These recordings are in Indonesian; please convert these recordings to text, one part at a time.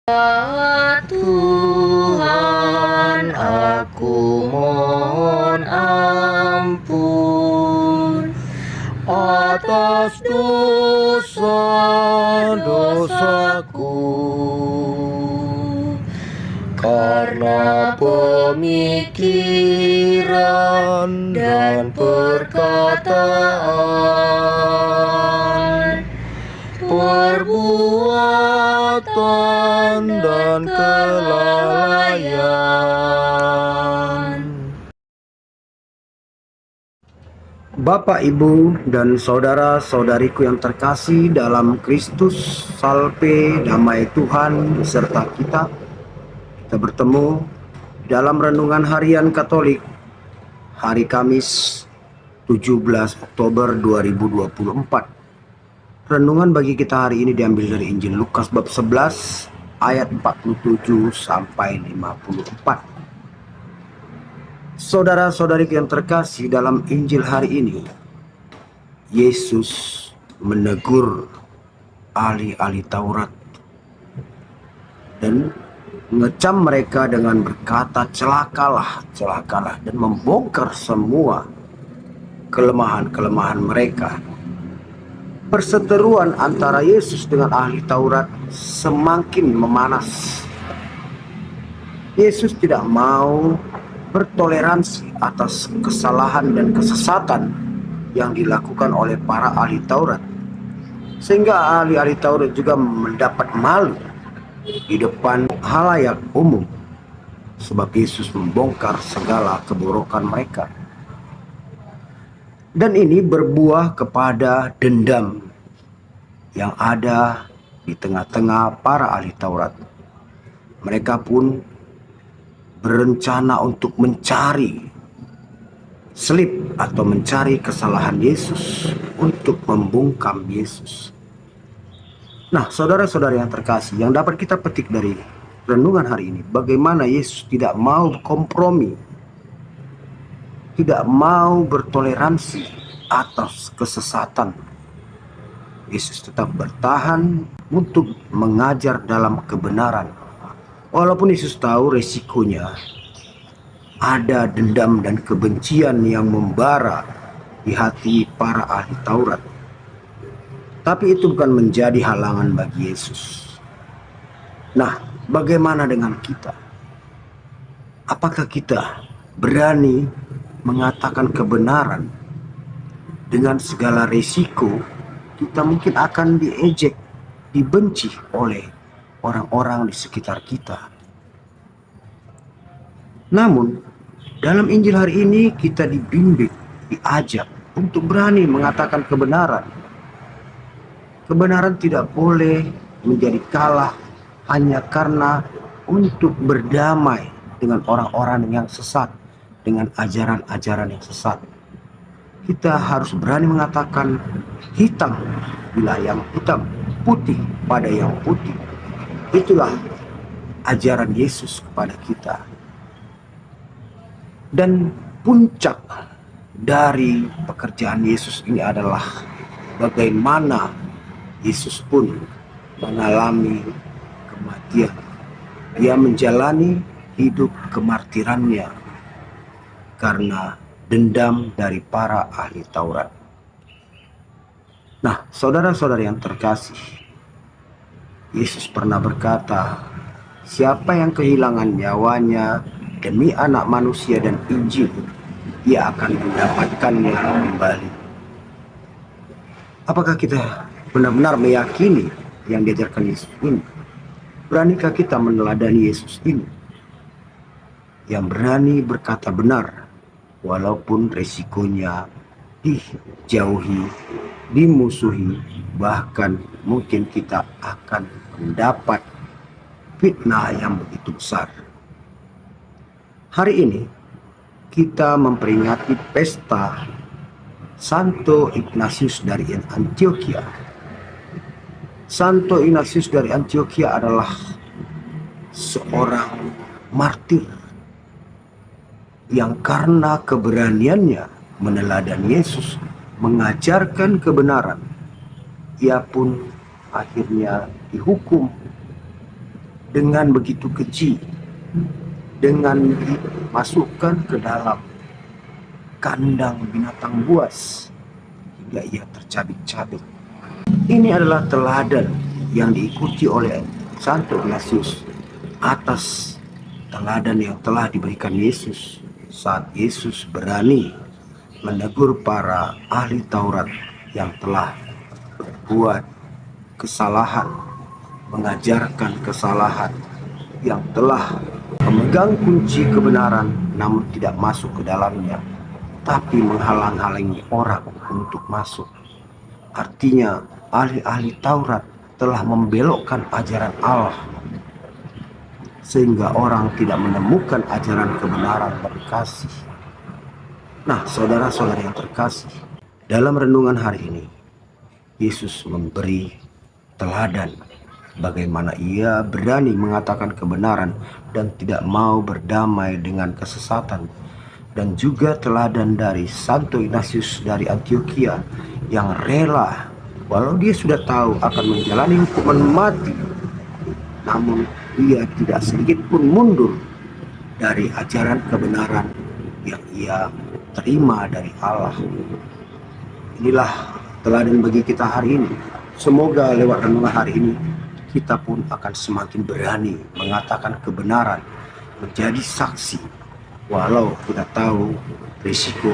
Ya Tuhan, aku mohon ampun atas dosa-dosaku, karena pemikiran dan perkataan, perbuatan dan kelalaian. Bapak, Ibu, dan saudara-saudariku yang terkasih dalam Kristus, salve damai Tuhan beserta kita. Kita bertemu dalam renungan harian Katolik hari Kamis 17 Oktober 2024. Renungan bagi kita hari ini diambil dari Injil Lukas bab 11 ayat 47 sampai 54. Saudara-saudariku yang terkasih, dalam Injil hari ini Yesus menegur ahli-ahli Taurat dan mengecam mereka dengan berkata, celakalah, celakalah, dan membongkar semua kelemahan-kelemahan mereka. Perseteruan antara Yesus dengan ahli Taurat semakin memanas. Yesus tidak mau bertoleransi atas kesalahan dan kesesatan yang dilakukan oleh para ahli Taurat, sehingga ahli-ahli Taurat juga mendapat malu di depan halayak umum, sebab Yesus membongkar segala keborokan mereka. Dan ini berbuah kepada dendam yang ada di tengah-tengah para ahli Taurat. Mereka pun berencana untuk mencari selip atau mencari kesalahan Yesus untuk membungkam Yesus. Nah, saudara-saudara yang terkasih, yang dapat kita petik dari renungan hari ini, bagaimana Yesus tidak mau kompromi, tidak mau bertoleransi atas kesesatan. Yesus tetap bertahan untuk mengajar dalam kebenaran. Walaupun Yesus tahu resikonya, ada dendam dan kebencian yang membara di hati para ahli Taurat. Tapi itu bukan menjadi halangan bagi Yesus. Nah, bagaimana dengan kita? Apakah kita berani mengatakan kebenaran dengan segala resiko? Kita mungkin akan diejek, dibenci oleh orang-orang di sekitar kita. Namun, dalam Injil hari ini kita dibimbing, diajak untuk berani mengatakan kebenaran. Kebenaran tidak boleh menjadi kalah hanya karena untuk berdamai dengan orang-orang yang sesat, dengan ajaran-ajaran yang sesat. Kita harus berani mengatakan hitam bila yang hitam, putih pada yang putih. Itulah ajaran Yesus kepada kita. Dan puncak dari pekerjaan Yesus ini adalah bagaimana Yesus pun mengalami kematian. Dia menjalani hidup kemartirannya karena dendam dari para ahli Taurat. Nah, saudara-saudara yang terkasih, Yesus pernah berkata, siapa yang kehilangan nyawanya demi anak manusia dan Injil, ia akan mendapatkannya kembali. Apakah kita benar-benar meyakini yang diajarkan Yesus ini? Beranikah kita meneladani Yesus ini, yang berani berkata benar walaupun resikonya dijauhi, dimusuhi, bahkan mungkin kita akan mendapat fitnah yang begitu besar. Hari ini kita memperingati pesta Santo Ignatius dari Antioquia. Santo Ignatius dari Antioquia adalah seorang martir yang karena keberaniannya meneladani Yesus, mengajarkan kebenaran, ia pun akhirnya dihukum dengan begitu keji, dengan dimasukkan ke dalam kandang binatang buas hingga ia tercabik-cabik. Ini adalah teladan yang diikuti oleh Santo Ignatius atas teladan yang telah diberikan Yesus saat Yesus berani menegur para ahli Taurat yang telah berbuat kesalahan, mengajarkan kesalahan, yang telah memegang kunci kebenaran namun tidak masuk ke dalamnya, tapi menghalang-halangi orang untuk masuk. Artinya ahli-ahli Taurat telah membelokkan ajaran Allah sehingga orang tidak menemukan ajaran kebenaran dan kasih. Nah, saudara-saudara yang terkasih, dalam renungan hari ini Yesus memberi teladan bagaimana ia berani mengatakan kebenaran dan tidak mau berdamai dengan kesesatan, dan juga teladan dari Santo Ignatius dari Antioquia yang rela walau dia sudah tahu akan menjalani hukuman mati, namun ia tidak sedikit pun mundur dari ajaran kebenaran yang ia terima dari Allah. Inilah teladan bagi kita hari ini. Semoga lewat renungan hari ini kita pun akan semakin berani mengatakan kebenaran, menjadi saksi walau kita tahu risiko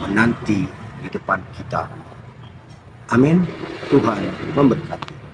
menanti di depan kita. Amin. Tuhan memberkati.